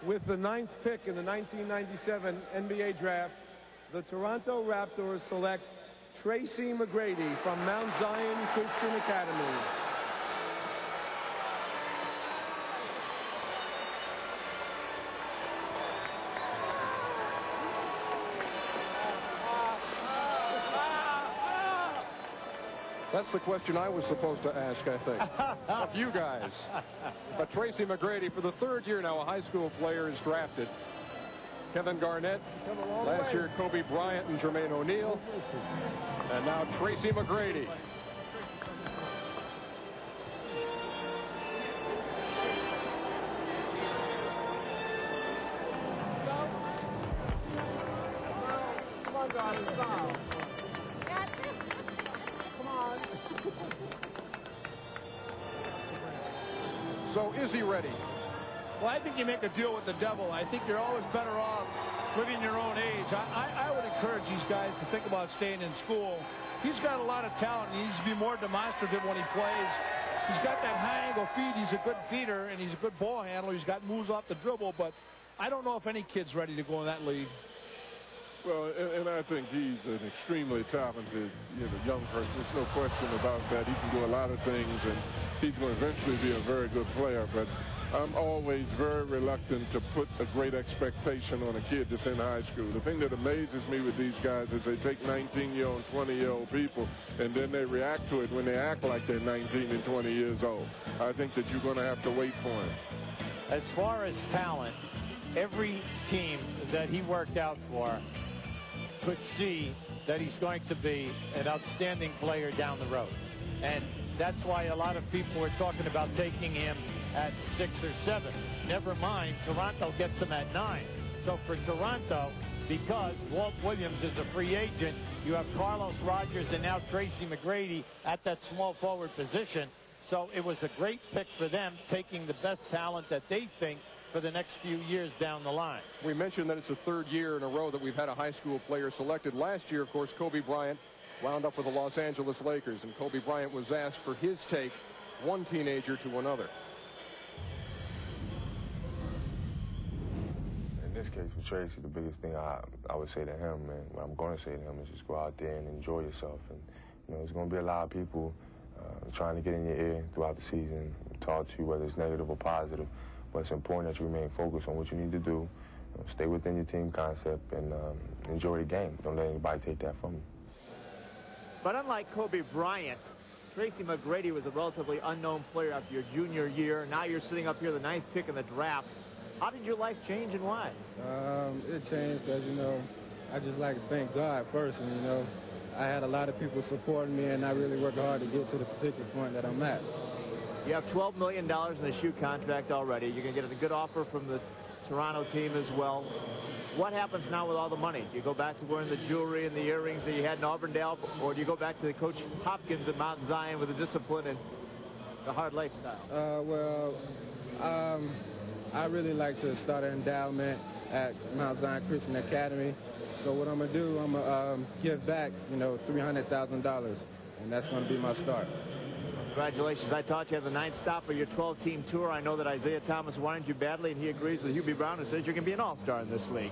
With the 9th pick in the 1997 NBA draft, the Toronto Raptors select Tracy McGrady from Mount Zion Christian Academy. That's the question I was supposed to ask, I think, of you guys. But Tracy McGrady, for the 3rd year now, a high school player is drafted. Kevin Garnett, last year Kobe Bryant and Jermaine O'Neal, and now Tracy McGrady. Come on, darling, stop. Come on. So is he ready? Well, I think you make a deal with the devil. I think you're always better off living your own age. I would encourage these guys to think about staying in school. He's got a lot of talent. He needs to be more demonstrative when he plays. He's got that high angle feed. He's a good feeder, and he's a good ball handler. He's got moves off the dribble, but I don't know if any kid's ready to go in that league. Well, and I think he's an extremely talented, young person. There's no question about that. He can do a lot of things, and he's going to eventually be a very good player. But I'm always very reluctant to put a great expectation on a kid that's in high school. The thing that amazes me with these guys is they take 19-year-old and 20-year-old people, and then they react to it when they act like they're 19 and 20 years old. I think that you're going to have to wait for him. As far as talent, every team that he worked out for could see that he's going to be an outstanding player down the road. And that's why a lot of people are talking about taking him at 6 or 7. Never mind, Toronto gets him at 9. So for Toronto, because Walt Williams is a free agent, you have Carlos Rogers and now Tracy McGrady at that small forward position. So it was a great pick for them, taking the best talent that they think for the next few years down the line. We mentioned that it's the 3rd year in a row that we've had a high school player selected. Last year, of course, Kobe Bryant wound up with the Los Angeles Lakers, and Kobe Bryant was asked for his take, one teenager to another. In this case, for Tracy, the biggest thing I would say to him, and what I'm going to say to him, is just go out there and enjoy yourself. And there's going to be a lot of people trying to get in your ear throughout the season, talk to you, whether it's negative or positive. But it's important that you remain focused on what you need to do, stay within your team concept, and enjoy the game. Don't let anybody take that from you. But unlike Kobe Bryant, Tracy McGrady was a relatively unknown player after your junior year. Now you're sitting up here, the 9th pick in the draft. How did your life change and why? It changed because, I just like to thank God first. And, I had a lot of people supporting me, and I really worked hard to get to the particular point that I'm at. You have $12 million in a shoe contract already. You're going to get a good offer from the Toronto team as well. What happens now with all the money? Do you go back to wearing the jewelry and the earrings that you had in Auburndale, or do you go back to Coach Hopkins at Mount Zion with the discipline and the hard lifestyle? I really like to start an endowment at Mount Zion Christian Academy. So what I'm going to do, I'm going to give back, $300,000, and that's going to be my start. Congratulations. I taught you at the 9th stop of your 12-team tour. I know that Isaiah Thomas wanted you badly, and he agrees with Hubie Brown and says you can be an all-star in this league.